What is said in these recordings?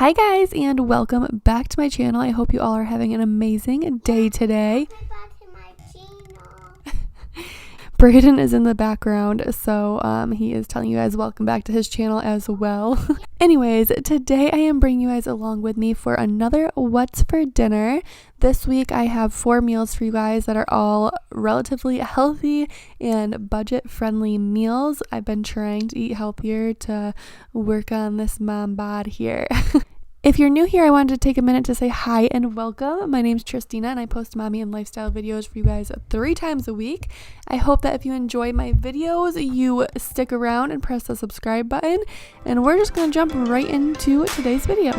Hi guys, and welcome back to my channel. I hope you all are having an amazing day today. Brayden is in the background, so he is telling you guys welcome back to his channel as well. Anyways, today I am bringing you guys along with me for another What's for Dinner. This week I have 4 meals for you guys that are all relatively healthy and budget-friendly meals. I've been trying to eat healthier to work on this mom bod here. If you're new here, I wanted to take a minute to say hi and welcome. My name's Tristina and I post mommy and lifestyle videos for you guys 3 times a week. I hope that if you enjoy my videos, you stick around and press the subscribe button. And we're just going to jump right into today's video.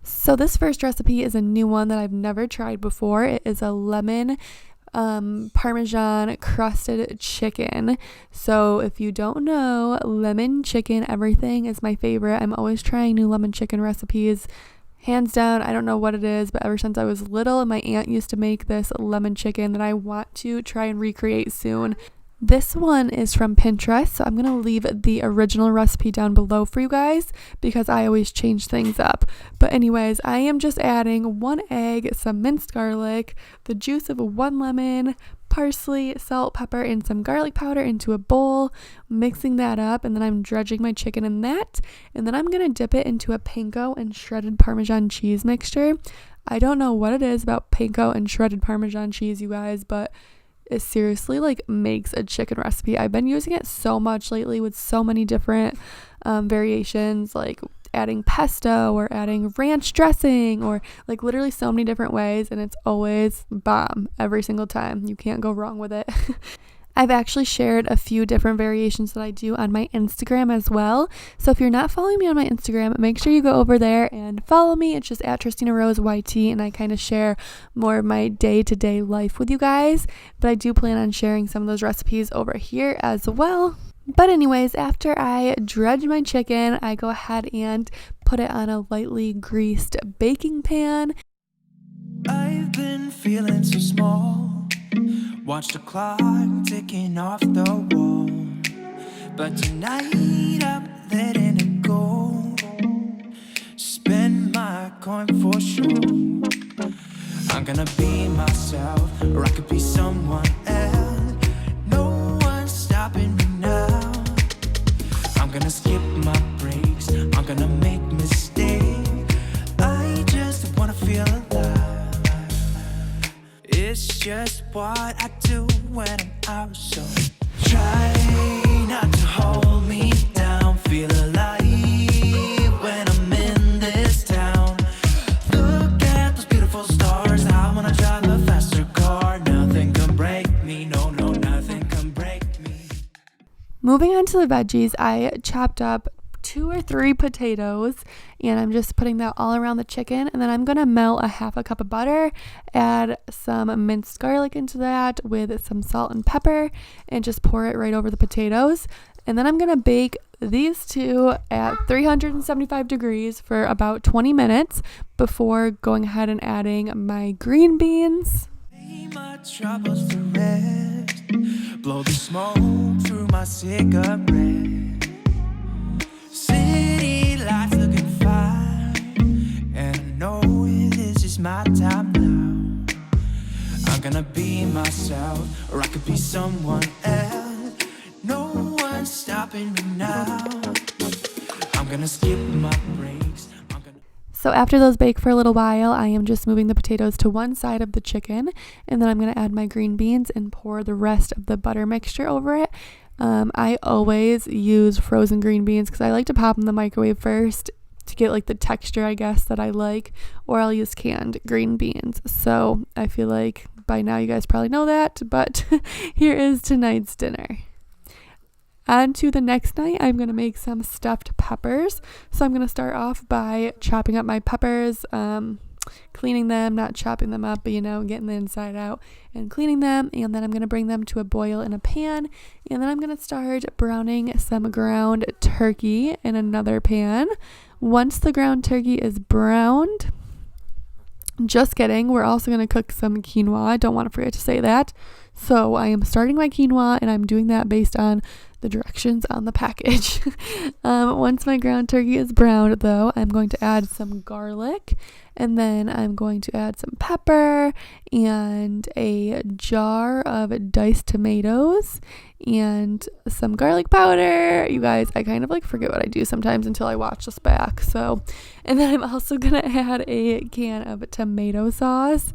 So this first recipe is a new one that I've never tried before. It is a lemon Parmesan crusted chicken. So if you don't know, lemon chicken everything is my favorite. I'm always trying new lemon chicken recipes. Hands down, I don't know what it is, but ever since I was little and my aunt used to make this lemon chicken that I want to try and recreate soon. This one is from Pinterest, so I'm going to leave the original recipe down below for you guys because I always change things up. But anyways, I am just adding 1 egg, some minced garlic, the juice of 1 lemon, parsley, salt, pepper, and some garlic powder into a bowl, mixing that up, and then I'm dredging my chicken in that, and then I'm going to dip it into a panko and shredded Parmesan cheese mixture. I don't know what it is about panko and shredded Parmesan cheese, you guys, but it seriously makes a chicken recipe. I've been using it so much lately with so many different variations, like adding pesto or adding ranch dressing or literally so many different ways, and it's always bomb every single time. You can't go wrong with it. I've actually shared a few different variations that I do on my Instagram as well. So if you're not following me on my Instagram, make sure you go over there and follow me. It's just at Tristina Rose YT, and I kind of share more of my day-to-day life with you guys. But I do plan on sharing some of those recipes over here as well. But anyways, after I dredge my chicken, I go ahead and put it on a lightly greased baking pan. I've been feeling so small. Watch the clock ticking off the wall, but tonight I'm letting it go. Spend my coin for sure. I'm gonna be myself, or I could be someone else. No one's stopping me now. I'm gonna skip my breaks, I'm gonna make mistakes. I just wanna feel alive. It's just what I do when I'm out, so try not to hold me down. Feel alive when I'm in this town. Look at those beautiful stars. I wanna drive a faster car. Nothing can break me, no, nothing can break me. Moving on to the veggies, I chopped up 2 or 3 potatoes, and I'm just putting that all around the chicken, and then I'm gonna melt a 1/2 cup of butter, add some minced garlic into that with some salt and pepper, and just pour it right over the potatoes. And then I'm gonna bake these 2 at 375 degrees for about 20 minutes before going ahead and adding my green beans. My troubles to rest. Blow the smoke through my cigarette. City lights looking fine, and I know this is my time now. I'm gonna be myself, or I could be someone else. No one's stopping me now. I'm gonna skip my breaks. So after those bake for a little while, I am just moving the potatoes to one side of the chicken, and then I'm going to add my green beans and pour the rest of the butter mixture over it. I always use frozen green beans because I like to pop in the microwave first to get the texture, I guess, that I like, or I'll use canned green beans. So I feel like by now you guys probably know that, but here is tonight's dinner. On to the next night, I'm going to make some stuffed peppers. So I'm going to start off by chopping up my peppers, cleaning them, not chopping them up, but getting the inside out and cleaning them. And then I'm going to bring them to a boil in a pan. And then I'm going to start browning some ground turkey in another pan. Once the ground turkey is browned, just kidding, we're also going to cook some quinoa. I don't want to forget to say that. So I am starting my quinoa, and I'm doing that based on the directions on the package. Once my ground turkey is browned though, I'm going to add some garlic, and then I'm going to add some pepper and a jar of diced tomatoes and some garlic powder. You guys, I kind of like forget what I do sometimes until I watch this back. So, and then I'm also gonna add a can of tomato sauce.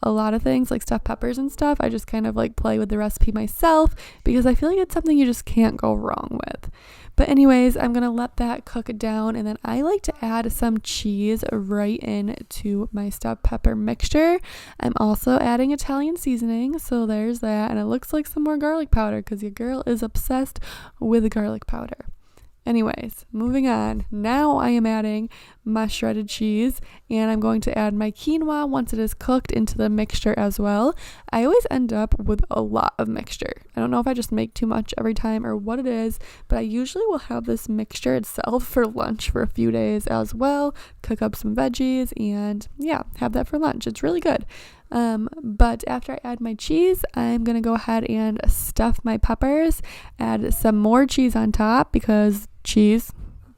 A lot of things like stuffed peppers and stuff, I just kind of like play with the recipe myself because I feel like it's something you just can't go wrong with. But anyways, I'm gonna let that cook down, and then I like to add some cheese right into my stuffed pepper mixture. I'm also adding Italian seasoning, so there's that, and it looks like some more garlic powder because your girl is obsessed with garlic powder. Anyways, moving on. Now I am adding my shredded cheese, and I'm going to add my quinoa once it is cooked into the mixture as well. I always end up with a lot of mixture. I don't know if I just make too much every time or what it is, but I usually will have this mixture itself for lunch for a few days as well. Cook up some veggies and yeah, have that for lunch. It's really good. But after I add my cheese, I'm going to go ahead and stuff my peppers, add some more cheese on top because cheese,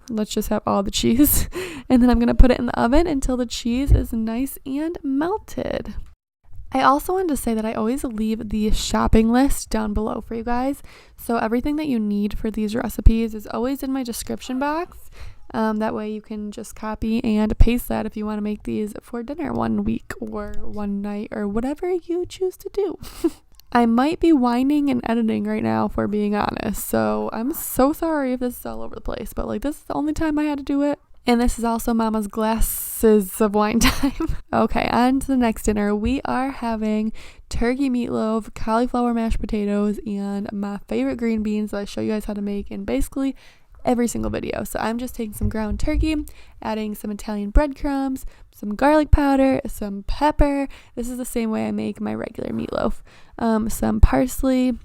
let's just have all the cheese. And then I'm going to put it in the oven until the cheese is nice and melted. I also wanted to say that I always leave the shopping list down below for you guys. So everything that you need for these recipes is always in my description box. That way you can just copy and paste that if you want to make these for dinner one week or one night or whatever you choose to do. I might be whining and editing right now, for being honest. So I'm so sorry if this is all over the place, but like this is the only time I had to do it. And this is also Mama's glasses of wine time. Okay, on to the next dinner. We are having turkey meatloaf, cauliflower mashed potatoes, and my favorite green beans that I show you guys how to make in basically every single video. So I'm just taking some ground turkey, adding some Italian breadcrumbs, some garlic powder, some pepper. This is the same way I make my regular meatloaf. Some parsley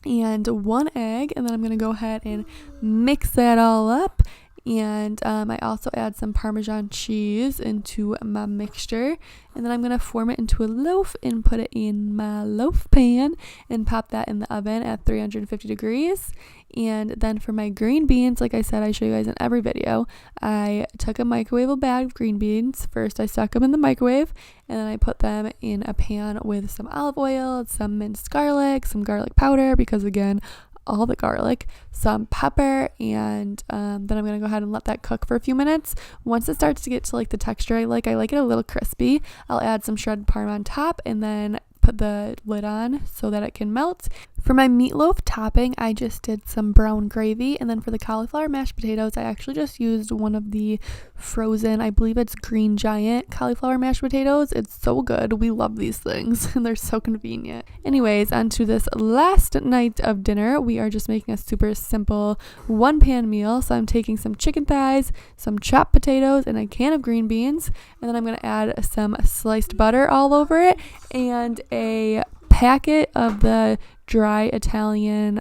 and 1 egg, and then I'm going to go ahead and mix that all up. And I also add some Parmesan cheese into my mixture, and then I'm going to form it into a loaf and put it in my loaf pan and pop that in the oven at 350 degrees. And then for my green beans, like I said, I show you guys in every video, I took a microwavable bag of green beans. First I stuck them in the microwave, and then I put them in a pan with some olive oil, some minced garlic, some garlic powder, because again, all the garlic, some pepper, and then I'm gonna go ahead and let that cook for a few minutes. Once it starts to get to like the texture I like it a little crispy, I'll add some shredded parm on top and then put the lid on so that it can melt. For my meatloaf topping, I just did some brown gravy, and then for the cauliflower mashed potatoes, I actually just used one of the frozen, I believe it's Green Giant cauliflower mashed potatoes. It's so good. We love these things and they're so convenient. Anyways, on to this last night of dinner. We are just making a super simple one pan meal. So I'm taking some chicken thighs, some chopped potatoes, and a can of green beans, and then I'm going to add some sliced butter all over it and a packet of the dry Italian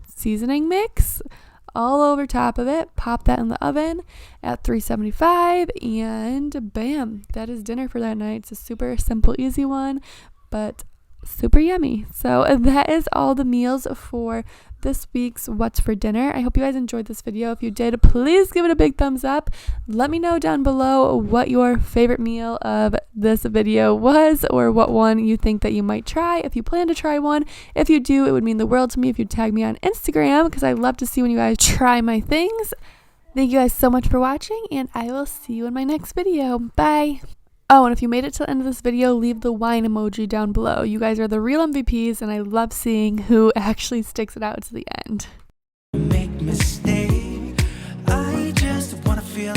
seasoning mix all over top of it. Pop that in the oven at 375, and bam, that is dinner for that night. It's a super simple, easy one, but super yummy. So that is all the meals for this week's What's for Dinner. I hope you guys enjoyed this video. If you did, please give it a big thumbs up. Let me know down below what your favorite meal of this video was, or what one you think that you might try if you plan to try one. If you do, it would mean the world to me if you tag me on Instagram, because I love to see when you guys try my things. Thank you guys so much for watching, and I will see you in my next video. Bye. Oh, and if you made it to the end of this video, leave the wine emoji down below. You guys are the real MVPs, and I love seeing who actually sticks it out to the end. Make mistake. I just wanna feel